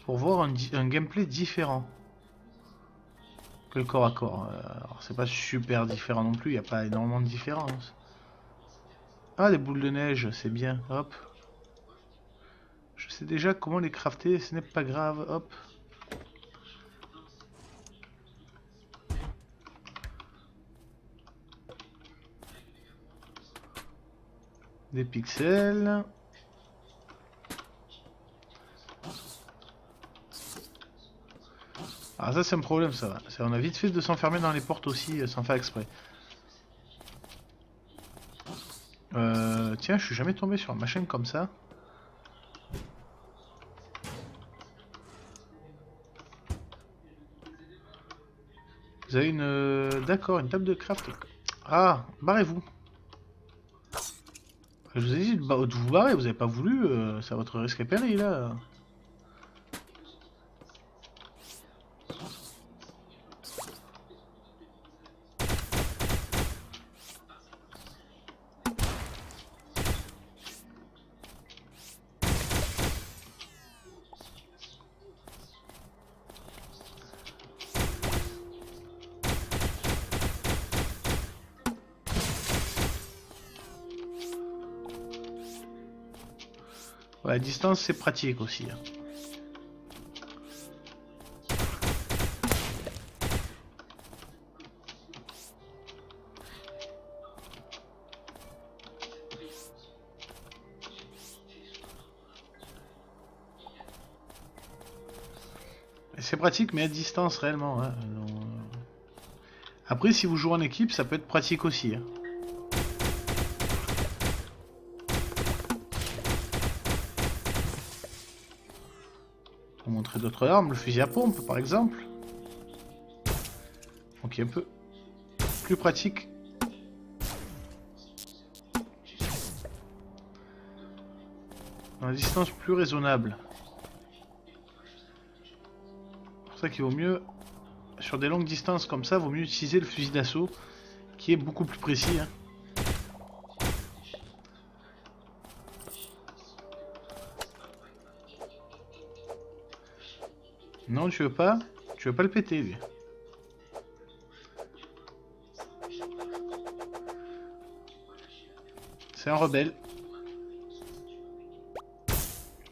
pour voir un gameplay différent que le corps à corps. Alors c'est pas super différent non plus, il n'y a pas énormément de différence. Ah, des boules de neige, c'est bien, hop. Je sais déjà comment les crafter, ce n'est pas grave, hop. Des pixels. Ah ça c'est un problème ça va. On a vite fait de s'enfermer dans les portes aussi sans faire exprès. Tiens, je suis jamais tombé sur un machin comme ça. Vous avez une... D'accord, une table de craft. Ah, barrez-vous. Je vous ai dit de vous barrer, vous avez pas voulu, c'est à votre risque et péril là. Ouais, à distance c'est pratique aussi. Hein. C'est pratique mais à distance réellement. Hein. Après si vous jouez en équipe ça peut être pratique aussi. Hein. Pour montrer d'autres armes, le fusil à pompe par exemple. Donc il est un peu plus pratique. À distance plus raisonnable. C'est pour ça qu'il vaut mieux, sur des longues distances comme ça, vaut mieux utiliser le fusil d'assaut qui est beaucoup plus précis. Hein. Non, tu veux pas le péter lui. C'est un rebelle.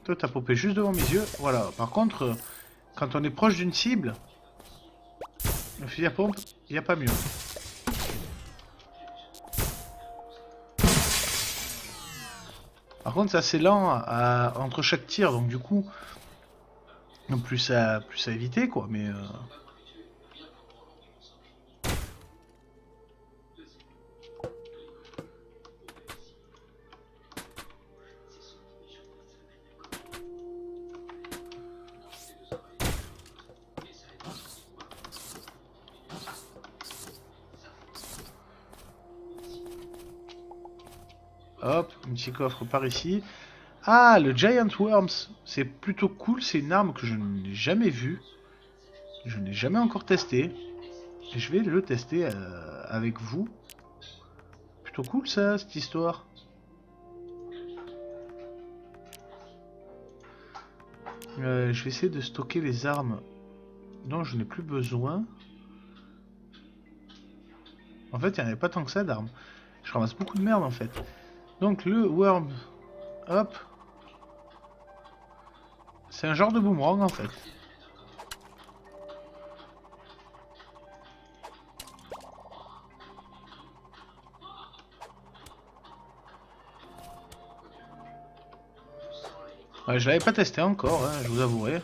Toi, t'as popé juste devant mes yeux. Voilà. Par contre, quand on est proche d'une cible, le fusil à pompe, il n'y a pas mieux. Par contre, c'est assez lent entre chaque tir, donc du coup, plus à éviter, quoi. Mais hop, un petit coffre par ici. Ah, le Giant Worms, c'est plutôt cool, c'est une arme que je n'ai jamais vue. Je n'ai jamais encore testé. Et je vais le tester avec vous. Plutôt cool ça, cette histoire. Je vais essayer de stocker les armes dont je n'ai plus besoin. En fait, il n'y en avait pas tant que ça d'armes. Je ramasse beaucoup de merde en fait. Donc le worm, hop. C'est un genre de boomerang en fait. Ouais, je l'avais pas testé encore, hein, je vous avouerai.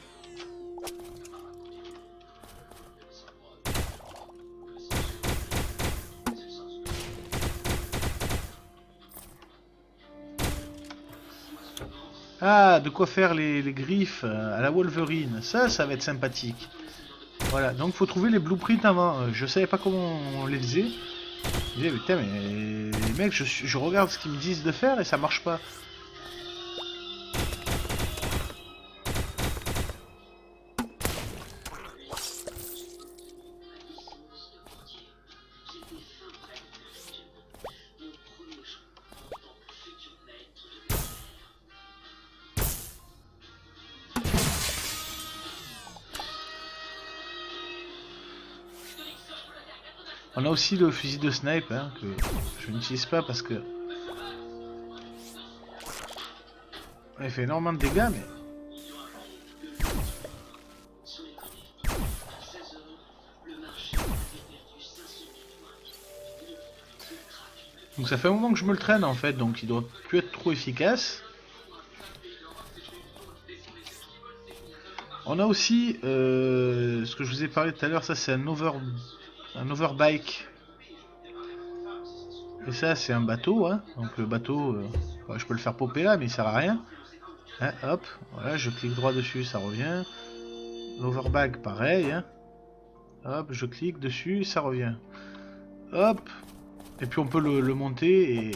Ah, de quoi faire les griffes à la Wolverine. Ça va être sympathique. Voilà, donc faut trouver les blueprints avant. Je savais pas comment on les faisait. Je disais, putain, mais les mecs, je regarde ce qu'ils me disent de faire et ça marche pas. On a aussi le fusil de snipe, hein, que je n'utilise pas parce que... il fait énormément de dégâts, mais... donc ça fait un moment que je me le traîne en fait, donc il doit plus être trop efficace. On a aussi ce que je vous ai parlé tout à l'heure, ça c'est un overbike. Et ça c'est un bateau, hein. Donc le bateau, je peux le faire popper là, mais il sert à rien. Hein, hop, voilà, je clique droit dessus, ça revient. L'overbag pareil, hein. Hop, je clique dessus, ça revient. Hop, et puis on peut le monter et...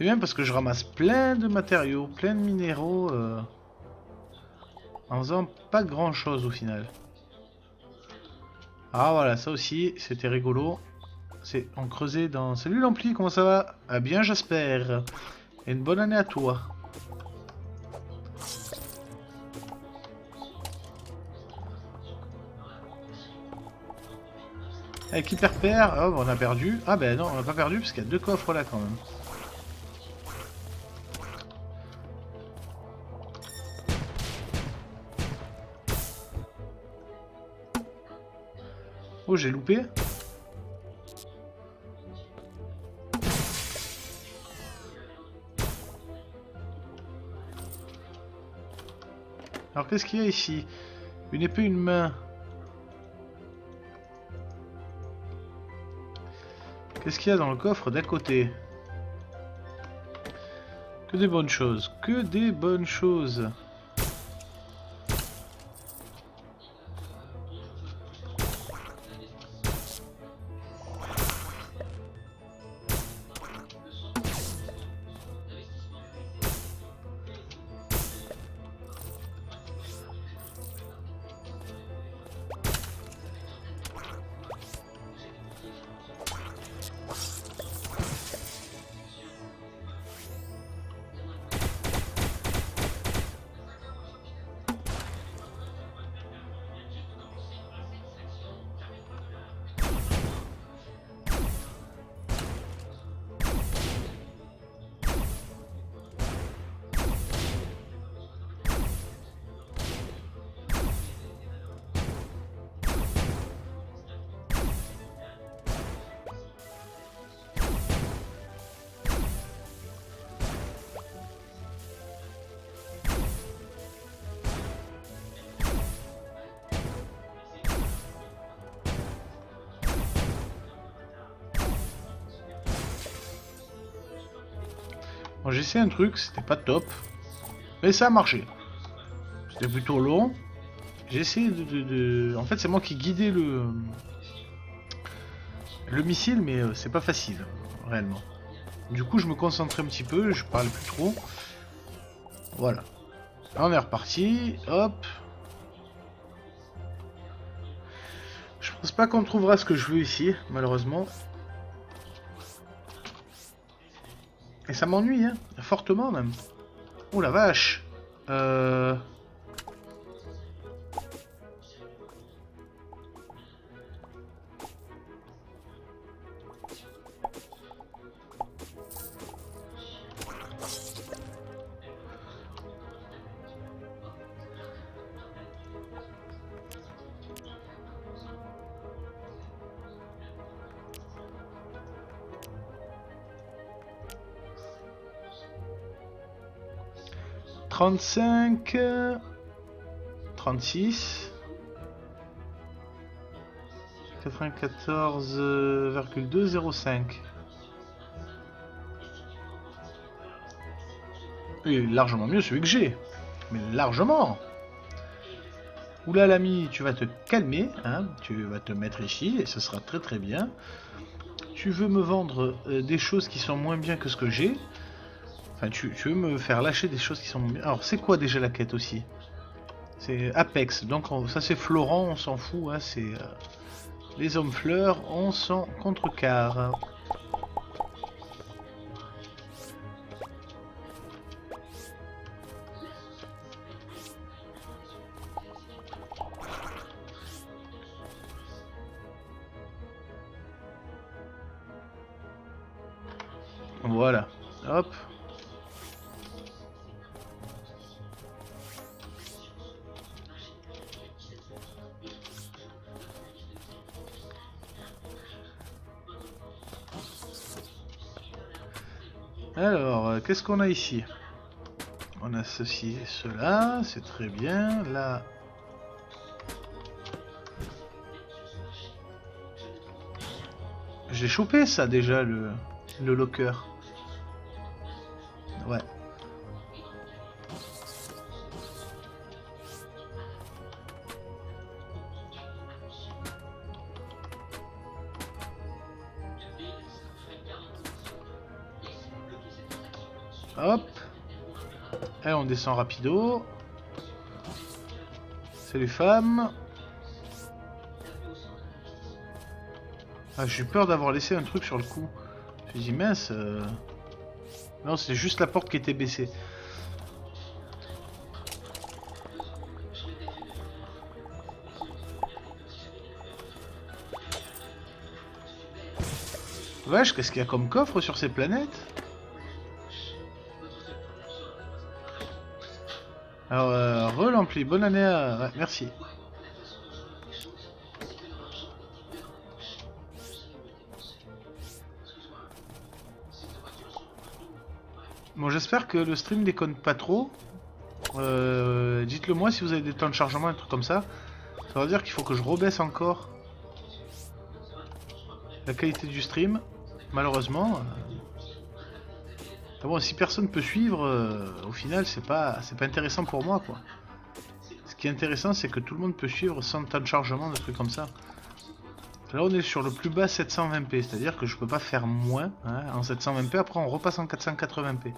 c'est bien parce que je ramasse plein de matériaux, plein de minéraux, en faisant pas grand chose au final. Ah voilà, ça aussi, c'était rigolo. C'est on creusait dans... Salut l'ampli, comment ça va? Ah bien j'espère. Et une bonne année à toi. Avec hyperpère, oh, on a perdu. Ah ben non, on n'a pas perdu parce qu'il y a deux coffres là quand même. Oh, j'ai loupé. Alors qu'est-ce qu'il y a ici? Une épée, une main. Qu'est-ce qu'il y a dans le coffre d'à côté? Que des bonnes choses. Que des bonnes choses. Bon, j'ai essayé un truc, c'était pas top. Mais ça a marché. C'était plutôt long. J'ai essayé En fait, c'est moi qui guidais le missile, mais c'est pas facile, réellement. Du coup, je me concentrais un petit peu, je parle plus trop. Voilà. Là, on est reparti. Hop. Je pense pas qu'on trouvera ce que je veux ici, malheureusement. Et ça m'ennuie, hein. Fortement, même. Oh la vache. 35, 36, 94,205. Il est largement mieux celui que j'ai. Mais largement. Oula l'ami, tu vas te calmer, hein, tu vas te mettre ici et ce sera très très bien. Tu veux me vendre des choses qui sont moins bien que ce que j'ai. Enfin, tu veux me faire lâcher des choses qui sont moins bien. Alors, c'est quoi déjà la quête aussi? C'est Apex. Donc, ça c'est Florent, on s'en fout. Hein, c'est les hommes fleurs, on s'en contrecarre. Voilà. Hop. Alors, qu'est-ce qu'on a ici? On a ceci et cela, c'est très bien. Là... J'ai chopé ça déjà, le locker. Ouais. Hop. Et on descend rapido. Salut femmes. Ah, j'ai eu peur d'avoir laissé un truc sur le coup. Je me dis mince. Non, c'est juste la porte qui était baissée. Wesh, qu'est-ce qu'il y a comme coffre sur ces planètes? Alors, relampli, bonne année à... Ouais, merci. Bon, j'espère que le stream déconne pas trop. Dites-le moi si vous avez des temps de chargement, un truc comme ça. Ça veut dire qu'il faut que je rebaisse encore la qualité du stream, malheureusement. Bon, si personne peut suivre, au final, c'est pas intéressant pour moi, quoi. Ce qui est intéressant, c'est que tout le monde peut suivre sans temps de chargement, des trucs comme ça. Là, on est sur le plus bas 720p, c'est-à-dire que je peux pas faire moins hein, en 720p. Après, on repasse en 480p.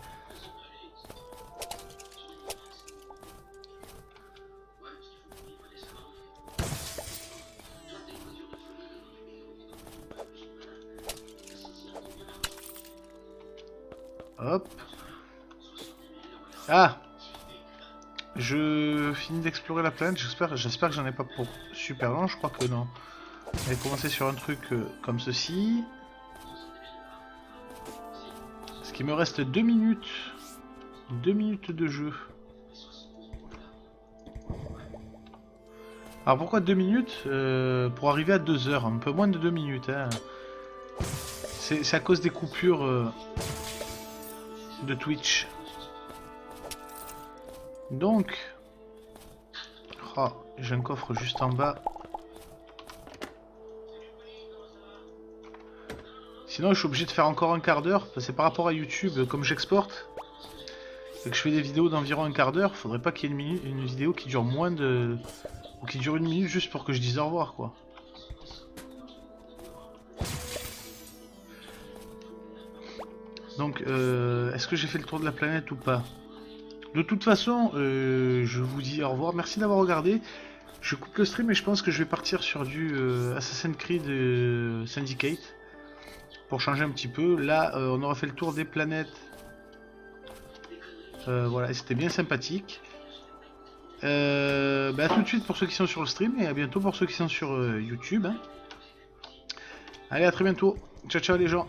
Hop. Ah! Je finis d'explorer la planète. J'espère que j'en ai pas pour super long. Je crois que non. On va commencer sur un truc comme ceci. Ce qui me reste 2 minutes. 2 minutes de jeu. Alors pourquoi 2 minutes pour arriver à 2 heures. Un peu moins de 2 minutes. Hein. C'est à cause des coupures de Twitch. Donc... Oh, j'ai un coffre juste en bas. Sinon je suis obligé de faire encore un quart d'heure. C'est par rapport à YouTube, comme j'exporte et que je fais des vidéos d'environ un quart d'heure, faudrait pas qu'il y ait une vidéo qui dure moins de... ou qui dure 1 minute juste pour que je dise au revoir, quoi. Donc, est-ce que j'ai fait le tour de la planète ou pas? De toute façon, je vous dis au revoir. Merci d'avoir regardé. Je coupe le stream et je pense que je vais partir sur du Assassin's Creed Syndicate. Pour changer un petit peu. Là, on aura fait le tour des planètes. Voilà, et c'était bien sympathique. À tout de suite pour ceux qui sont sur le stream et à bientôt pour ceux qui sont sur YouTube. Hein. Allez, à très bientôt. Ciao, ciao les gens.